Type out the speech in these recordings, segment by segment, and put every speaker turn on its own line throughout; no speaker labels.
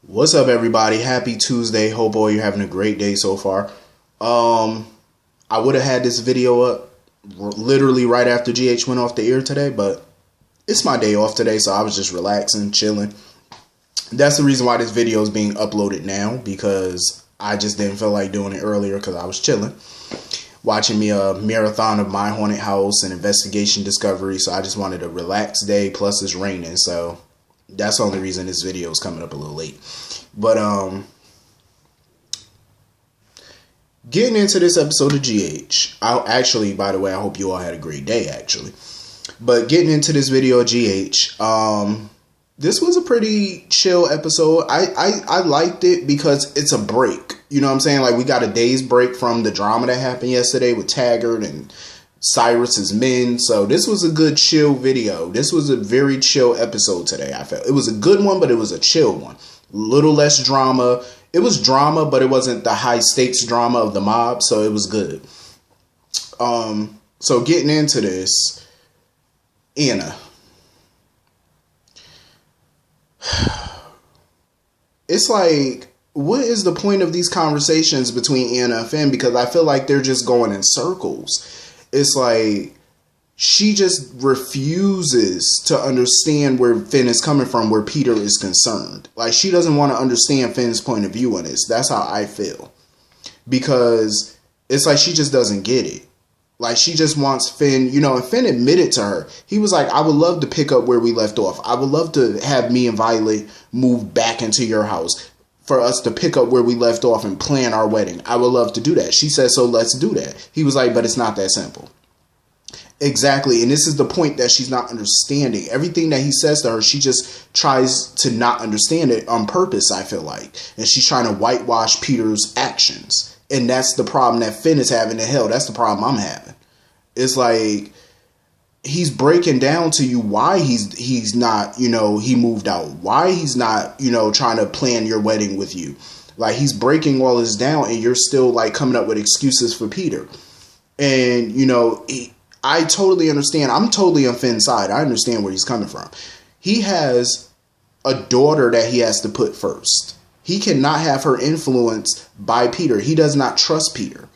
What's up, everybody? Happy Tuesday. Hope all you're having a great day so far. I would have had this video up literally right after GH went off the air today, but it's my day off today, so I was just relaxing, chilling. That's the reason why this video is being uploaded now, because I just didn't feel like doing it earlier because I was chilling, watching me a marathon of My Haunted House and Investigation Discovery, so I just wanted a relaxed day, plus it's raining, so that's the only reason this video is coming up a little late. But getting into this episode of GH, by the way, I hope you all had a great day, actually. But getting into this video of GH, this was a pretty chill episode. I liked it because it's a break. You know what I'm saying? Like, we got a day's break from the drama that happened yesterday with Taggart and Cyrus's men. So this was a good chill video. This was a very chill episode today. I felt it was a good one, but it was a chill one. A little less drama. It was drama, but it wasn't the high stakes drama of the mob, so it was good. So getting into this, Anna. It's like, what is the point of these conversations between Anna and Finn? Because I feel like they're just going in circles. It's like she just refuses to understand where Finn is coming from, where Peter is concerned. Like, she doesn't want to understand Finn's point of view on this. That's how I feel. Because it's like she just doesn't get it. Like, she just wants Finn, and Finn admitted to her. He was like, I would love to pick up where we left off. I would love to have me and Violet move back into your house for us to pick up where we left off and plan our wedding. I would love to do that. She said, so let's do that. He was like, but it's not that simple. Exactly. And this is the point that she's not understanding. Everything that he says to her, she just tries to not understand it on purpose, I feel like. And she's trying to whitewash Peter's actions. And that's the problem that Finn is having. Hell, that's the problem I'm having. It's like, he's breaking down to you why he's not, he moved out. Why he's not, trying to plan your wedding with you. Like, he's breaking all this down, and you're still, like, coming up with excuses for Peter. And, I totally understand. I'm totally on Finn's side. I understand where he's coming from. He has a daughter that he has to put first. He cannot have her influenced by Peter. He does not trust Peter.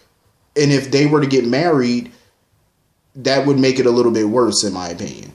And if they were to get married, that would make it a little bit worse, in my opinion,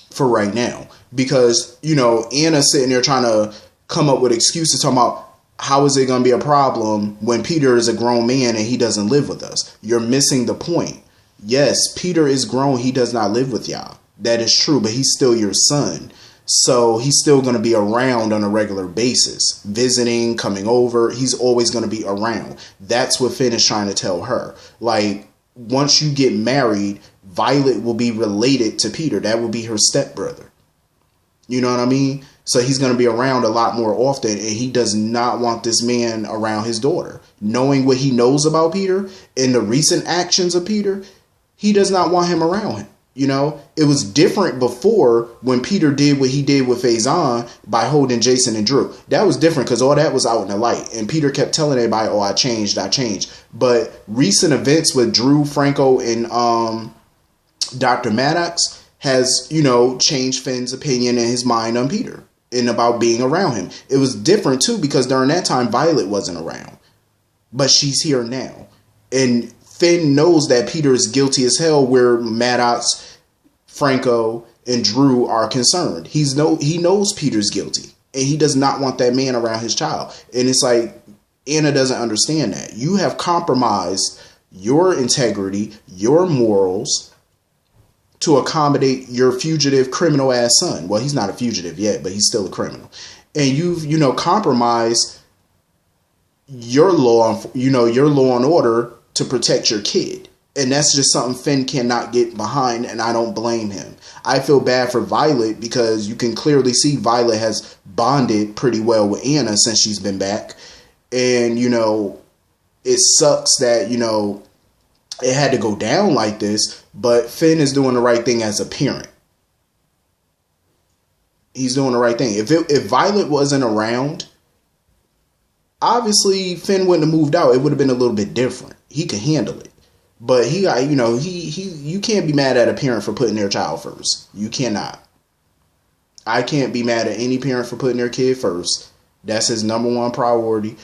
for right now. Because, Anna's sitting there trying to come up with excuses, talking about, how is it going to be a problem when Peter is a grown man and he doesn't live with us? You're missing the point. Yes, Peter is grown. He does not live with y'all. That is true, but he's still your son. So he's still going to be around on a regular basis, visiting, coming over. He's always going to be around. That's what Finn is trying to tell her. Like, once you get married, Violet will be related to Peter. That will be her stepbrother. You know what I mean? So he's going to be around a lot more often, and he does not want this man around his daughter. Knowing what he knows about Peter and the recent actions of Peter, he does not want him around him. It was different before when Peter did what he did with Faison by holding Jason and Drew. That was different because all that was out in the light. And Peter kept telling everybody, oh, I changed. But recent events with Drew, Franco, and Dr. Maddox has, changed Finn's opinion and his mind on Peter and about being around him. It was different, too, because during that time, Violet wasn't around. But she's here now. And Finn knows that Peter is guilty as hell where Maddox, Franco, and Drew are concerned. He knows Peter's guilty, and he does not want that man around his child. And it's like, Anna doesn't understand that. You have compromised your integrity, your morals, to accommodate your fugitive criminal ass son. Well, he's not a fugitive yet, but he's still a criminal. And you've, compromised your law, your law and order to protect your kid. And that's just something Finn cannot get behind, and I don't blame him. I feel bad for Violet because you can clearly see Violet has bonded pretty well with Anna since she's been back. And, it sucks that, it had to go down like this, but Finn is doing the right thing as a parent. He's doing the right thing. If Violet wasn't around, obviously Finn wouldn't have moved out. It would have been a little bit different. He could handle it. But he got, you can't be mad at a parent for putting their child first. You cannot. I can't be mad at any parent for putting their kid first. That's his number one priority.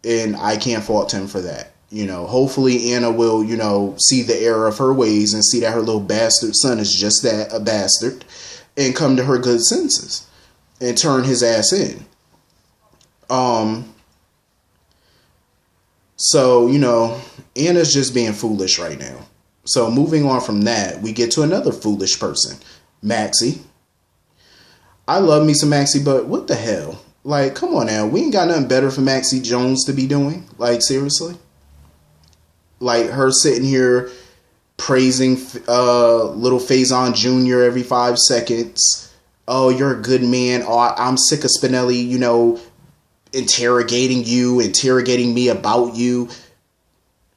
And I can't fault him for that. Hopefully Anna will, see the error of her ways and see that her little bastard son is just that, a bastard, and come to her good senses and turn his ass in. So, Anna's just being foolish right now. So moving on from that, we get to another foolish person, Maxie. I love me some Maxie, but what the hell? Like, come on now. We ain't got nothing better for Maxie Jones to be doing. Like, seriously? Like, her sitting here praising little Faison Jr. every 5 seconds. Oh, you're a good man. Oh, I'm sick of Spinelli, interrogating me about you.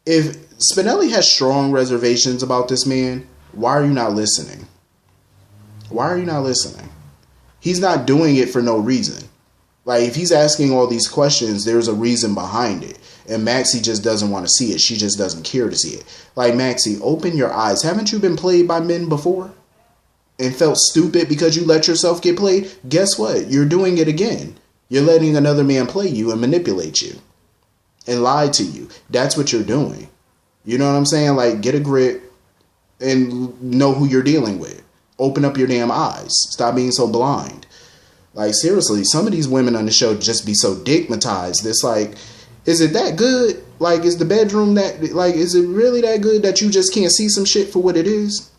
If Spinelli has strong reservations about this man, why are you not listening? Why are you not listening? He's not doing it for no reason. Like, if he's asking all these questions, there's a reason behind it. And Maxie just doesn't want to see it. She just doesn't care to see it. Like, Maxie, open your eyes. Haven't you been played by men before? And felt stupid because you let yourself get played? Guess what? You're doing it again. You're letting another man play you and manipulate you. And lie to you. That's what you're doing. You know what I'm saying? Like, get a grip and know who you're dealing with. Open up your damn eyes. Stop being so blind. Like, seriously, some of these women on the show just be so digmatized. It's like, is it that good? Like, is the bedroom that, like, is it really that good that you just can't see some shit for what it is?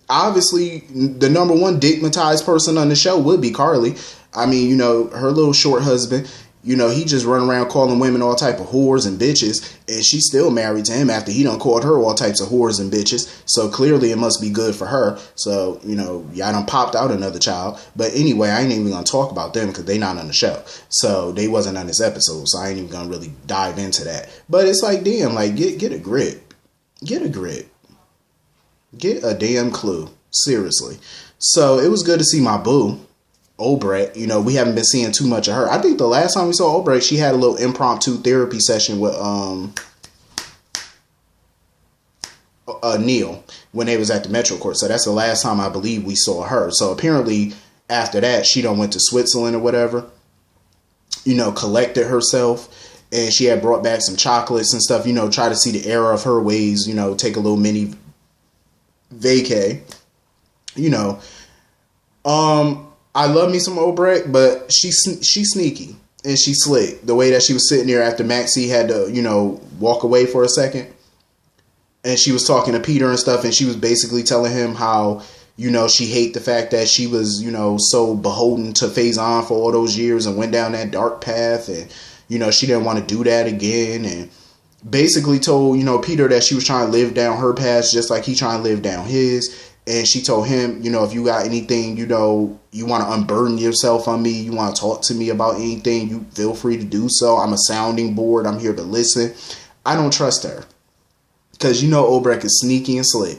Obviously, the number one digmatized person on the show would be Carly. I mean, her little short husband, he just run around calling women all type of whores and bitches, and she's still married to him after he done called her all types of whores and bitches. So clearly it must be good for her. So, y'all done popped out another child. But anyway, I ain't even gonna talk about them because they not on the show. So they wasn't on this episode. So I ain't even gonna really dive into that. But it's like, damn, like, get a grip. Get a grip. Get a damn clue. Seriously. So it was good to see my boo, Obrecht. We haven't been seeing too much of her. I think the last time we saw Obrecht, she had a little impromptu therapy session with Neil when they was at the Metro Court. So that's the last time I believe we saw her. So apparently after that, she done went to Switzerland or whatever, collected herself, and she had brought back some chocolates and stuff, try to see the error of her ways, take a little mini vacay, I love me some Obrecht, but she's sneaky and she's slick. The way that she was sitting there after Maxie had to, walk away for a second, and she was talking to Peter and stuff, and she was basically telling him how, she hate the fact that she was, so beholden to Faison for all those years and went down that dark path, and, she didn't want to do that again, and basically told, Peter that she was trying to live down her past just like he trying to live down his. And she told him, if you got anything, you want to unburden yourself on me, you want to talk to me about anything, you feel free to do so. I'm a sounding board. I'm here to listen. I don't trust her. Because Obrecht is sneaky and slick.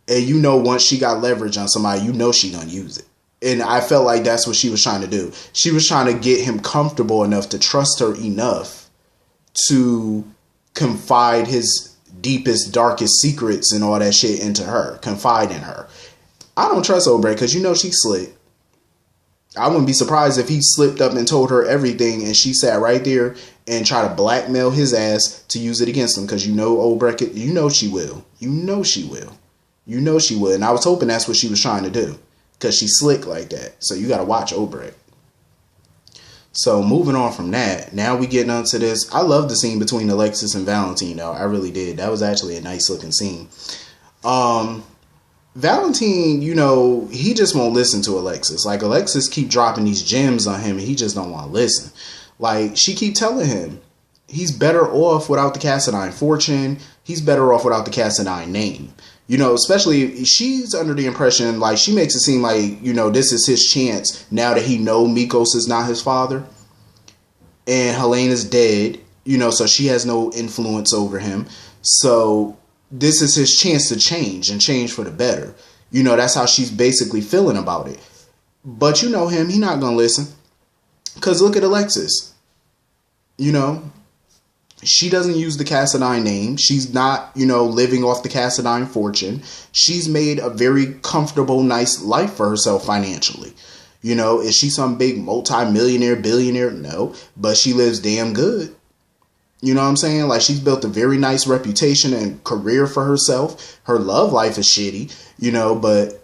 And once she got leverage on somebody, she gonna use it. And I felt like that's what she was trying to do. She was trying to get him comfortable enough to trust her enough to confide his deepest, darkest secrets and all that shit into her. Confide in her. I don't trust Obrecht because she's slick. I wouldn't be surprised if he slipped up and told her everything and she sat right there and tried to blackmail his ass to use it against him, because Obrecht, she will. She will. And I was hoping that's what she was trying to do, because she's slick like that. So you got to watch Obrecht. So moving on from that, now we getting onto this. I love the scene between Alexis and Valentin, though. I really did. That was actually a nice looking scene. Valentin, he just won't listen to Alexis. Like, Alexis keep dropping these gems on him and he just don't want to listen. Like, she keep telling him he's better off without the Cassadine fortune. He's better off without the Cassadine name. Especially she's under the impression, like, she makes it seem like, this is his chance now that he know Mikos is not his father. And Helena's dead, so she has no influence over him. So this is his chance to change and change for the better. That's how she's basically feeling about it. But him, he not going to listen. Because look at Alexis. She doesn't use the Cassadine name. She's not, living off the Cassadine fortune. She's made a very comfortable, nice life for herself financially. You know, is she some big multi-millionaire, billionaire? No, but she lives damn good. You know what I'm saying? Like, she's built a very nice reputation and career for herself. Her love life is shitty, you know, but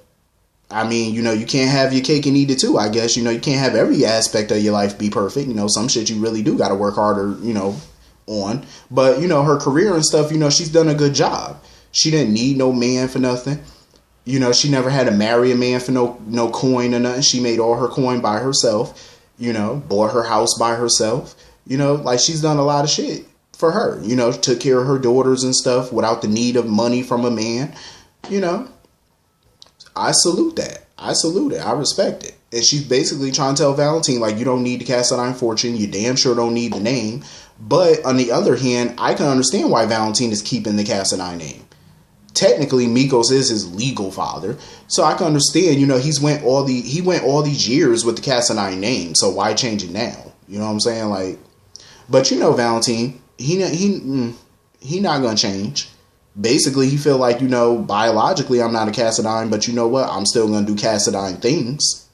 I mean, you know, you can't have your cake and eat it too, I guess. You know, you can't have every aspect of your life be perfect. You know, some shit you really do got to work harder, you know, on. But, you know, her career and stuff, you know, she's done a good job. She didn't need no man for nothing. You know, she never had to marry a man for no coin or nothing. She made all her coin by herself, you know, bought her house by herself. You know, like, she's done a lot of shit for her. You know, took care of her daughters and stuff without the need of money from a man. You know, I salute that. I salute it. I respect it. And she's basically trying to tell Valentin, like, you don't need the cast iron fortune. You damn sure don't need the name. But on the other hand, I can understand why Valentin is keeping the cast iron name. Technically, Mikos is his legal father, so I can understand. You know, he went all these years with the cast iron name. So why change it now? You know what I'm saying? Like, but you know, Valentin, he not gonna change. Basically, he feel like, you know, biologically I'm not a Cassadine, but you know what? I'm still gonna do Cassadine things.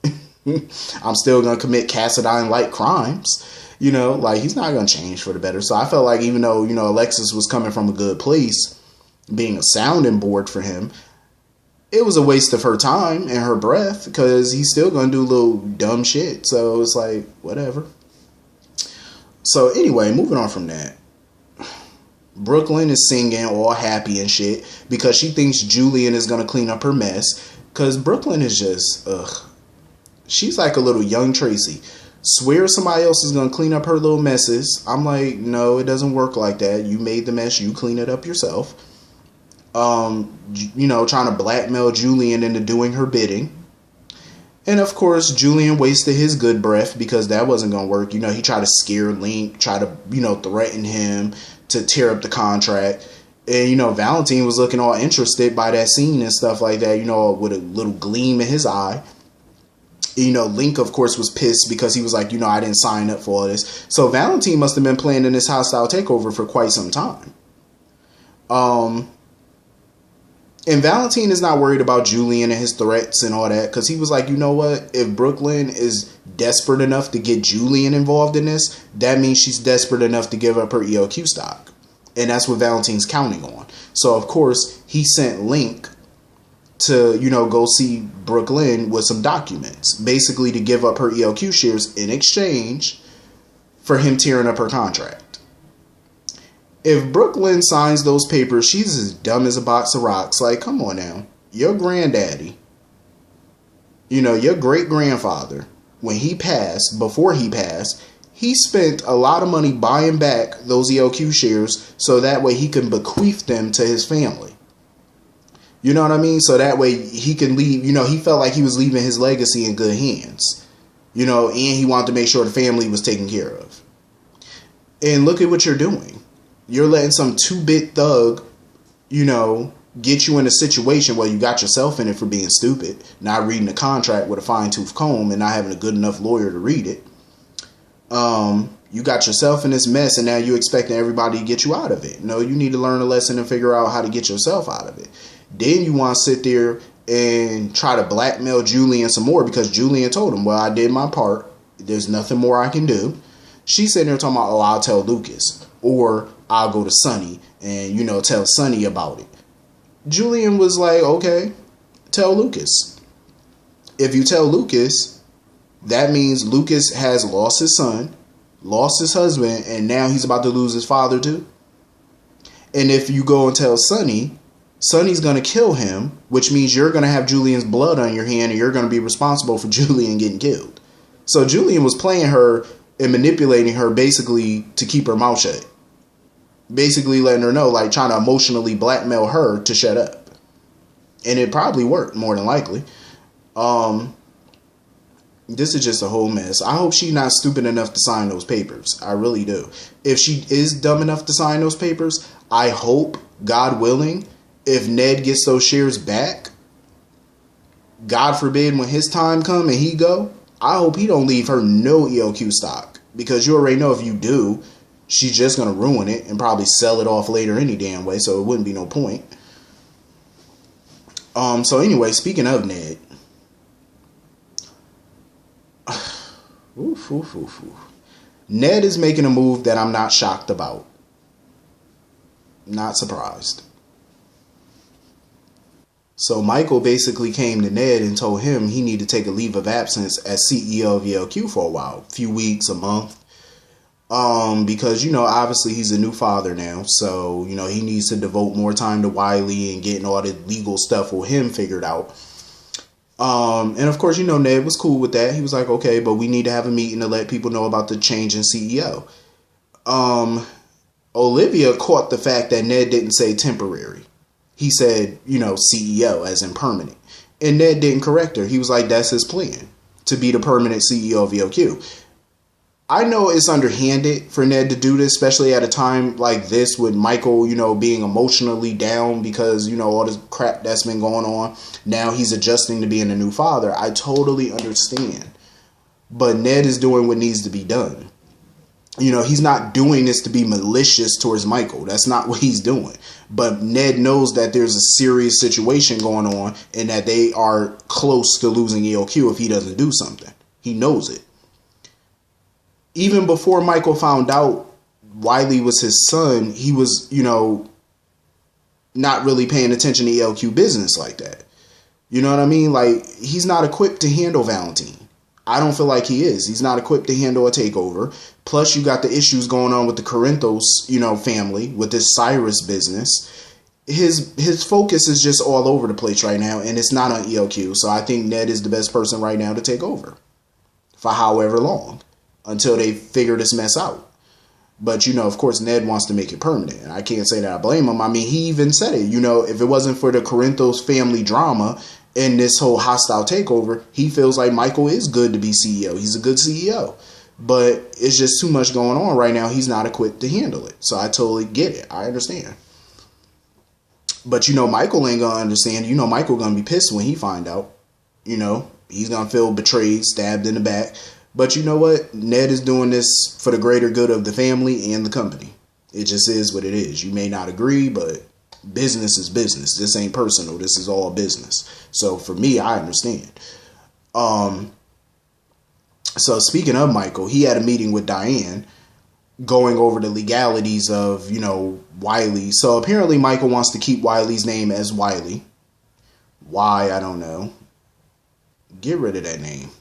I'm still gonna commit Cassadine-like crimes. You know, like, he's not gonna change for the better. So I felt like, even though, you know, Alexis was coming from a good place, being a sounding board for him, it was a waste of her time and her breath, because he's still gonna do little dumb shit. So it's like, whatever. So anyway, moving on from that, Brooklyn is singing all happy and shit because she thinks Julian is gonna clean up her mess, because Brooklyn is just, she's like a little young Tracy. Swears somebody else is gonna clean up her little messes. I'm like, no, it doesn't work like that. You made the mess, you clean it up yourself. You know, trying to blackmail Julian into doing her bidding. And of course, Julian wasted his good breath because that wasn't going to work. You know, he tried to scare Link, try to, you know, threaten him to tear up the contract. And, you know, Valentin was looking all interested by that scene and stuff like that, you know, with a little gleam in his eye. You know, Link, of course, was pissed because he was like, you know, I didn't sign up for all this. So Valentin must have been planning this hostile takeover for quite some time. And Valentin is not worried about Julian and his threats and all that, because he was like, you know what? If Brooklyn is desperate enough to get Julian involved in this, that means she's desperate enough to give up her ELQ stock. And that's what Valentin's counting on. So, of course, he sent Link to, you know, go see Brooklyn with some documents, basically to give up her ELQ shares in exchange for him tearing up her contract. If Brooklyn signs those papers, she's as dumb as a box of rocks. Like, come on now. Your granddaddy, you know, your great-grandfather, when he passed, before he passed, he spent a lot of money buying back those ELQ shares so that way he can bequeath them to his family. You know what I mean? So that way he can leave, you know, he felt like he was leaving his legacy in good hands. You know, and he wanted to make sure the family was taken care of. And look at what you're doing. You're letting some 2-bit thug, you know, get you in a situation where you got yourself in it for being stupid, not reading the contract with a fine-tooth comb and not having a good enough lawyer to read it. You got yourself in this mess, and now you're expecting everybody to get you out of it. No, you need to learn a lesson and figure out how to get yourself out of it. Then you want to sit there and try to blackmail Julian some more because Julian told him, well, I did my part. There's nothing more I can do. She's sitting there talking about, oh, I'll tell Lucas. Or I'll go to Sonny and, you know, tell Sonny about it. Julian was like, okay, tell Lucas. If you tell Lucas, that means Lucas has lost his son, lost his husband, and now he's about to lose his father too. And if you go and tell Sonny, Sonny's going to kill him, which means you're going to have Julian's blood on your hand and you're going to be responsible for Julian getting killed. So Julian was playing her and manipulating her basically to keep her mouth shut. Basically letting her know, like, trying to emotionally blackmail her to shut up. And it probably worked, more than likely. This is just a whole mess. I hope she's not stupid enough to sign those papers. I really do. If she is dumb enough to sign those papers, I hope, God willing, if Ned gets those shares back, God forbid when his time come and he go, I hope he don't leave her no ELQ stock. Because you already know if you do, she's just going to ruin it and probably sell it off later any damn way, so it wouldn't be no point. So anyway, speaking of Ned, Oof, oof, oof, oof. Ned is making a move that I'm not shocked about. Not surprised. So Michael basically came to Ned and told him he needed to take a leave of absence as CEO of ELQ for a while, a few weeks, a month. Because, obviously he's a new father now. So, he needs to devote more time to Wiley and getting all the legal stuff with him figured out. And of course, Ned was cool with that. He was like, okay, but we need to have a meeting to let people know about the change in CEO. Olivia caught the fact that Ned didn't say temporary. He said, CEO as in permanent. And Ned didn't correct her. He was like, that's his plan, to be the permanent CEO of ELQ. I know it's underhanded for Ned to do this, especially at a time like this with Michael, being emotionally down because, all this crap that's been going on. Now he's adjusting to being a new father. I totally understand. But Ned is doing what needs to be done. He's not doing this to be malicious towards Michael. That's not what he's doing. But Ned knows that there's a serious situation going on and that they are close to losing ELQ if he doesn't do something. He knows it. Even before Michael found out Wiley was his son, he was, not really paying attention to ELQ business like that. You know what I mean? Like, he's not equipped to handle Valentin. I don't feel like he is. He's not equipped to handle a takeover. Plus, you got the issues going on with the Corinthos, family, with this Cyrus business. His focus is just all over the place right now, and it's not on ELQ. So I think Ned is the best person right now to take over for however long until they figure this mess out. But, of course, Ned wants to make it permanent. And I can't say that I blame him. I mean, he even said it. If it wasn't for the Corinthos family drama and this whole hostile takeover, he feels like Michael is good to be CEO. He's a good CEO. But it's just too much going on right now. He's not equipped to handle it. So I totally get it. I understand. But, Michael ain't going to understand. Michael going to be pissed when he find out. He's going to feel betrayed, stabbed in the back. But you know what? Ned is doing this for the greater good of the family and the company. It just is what it is. You may not agree, but business is business. This ain't personal. This is all business. So for me, I understand. So speaking of Michael, he had a meeting with Diane going over the legalities of, Wiley. So apparently Michael wants to keep Wiley's name as Wiley. Why? I don't know. Get rid of that name.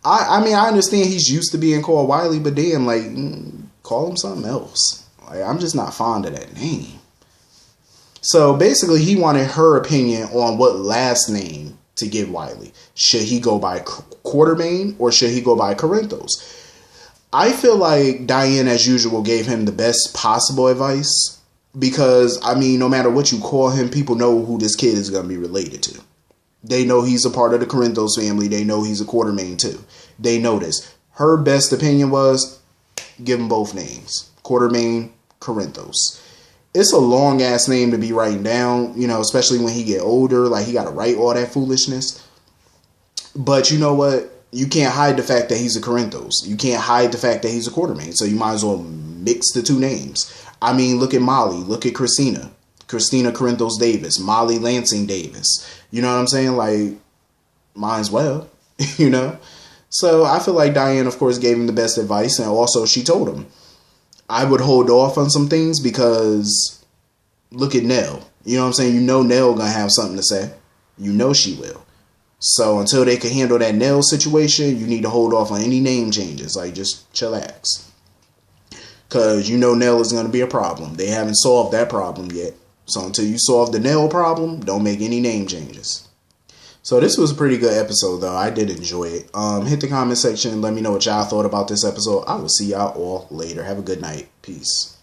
I mean, I understand he's used to being called Wiley, but damn, call him something else. I'm just not fond of that name. So basically, he wanted her opinion on what last name to give Wiley. Should he go by Quartermain or should he go by Corinthos? I feel like Diane, as usual, gave him the best possible advice because, no matter what you call him, people know who this kid is going to be related to. They know he's a part of the Corinthos family. They know he's a Quartermain too. They know this. Her best opinion was give them both names. Quartermain, Corinthos. It's a long ass name to be writing down, especially when he get older. Like, he got to write all that foolishness. But you know what? You can't hide the fact that he's a Corinthos. You can't hide the fact that he's a Quartermain. So you might as well mix the two names. Look at Molly. Look at Christina. Christina Corinthos Davis. Molly Lansing Davis. You know what I'm saying? Like, might as well, So I feel like Diane, of course, gave him the best advice. And also she told him, I would hold off on some things because look at Nell. You know what I'm saying? Nell going to have something to say. She will. So until they can handle that Nell situation, you need to hold off on any name changes. Like, just chillax. Because Nell is going to be a problem. They haven't solved that problem yet. So until you solve the Nell problem, don't make any name changes. So this was a pretty good episode, though. I did enjoy it. Hit the comment section and let me know what y'all thought about this episode. I will see y'all all later. Have a good night. Peace.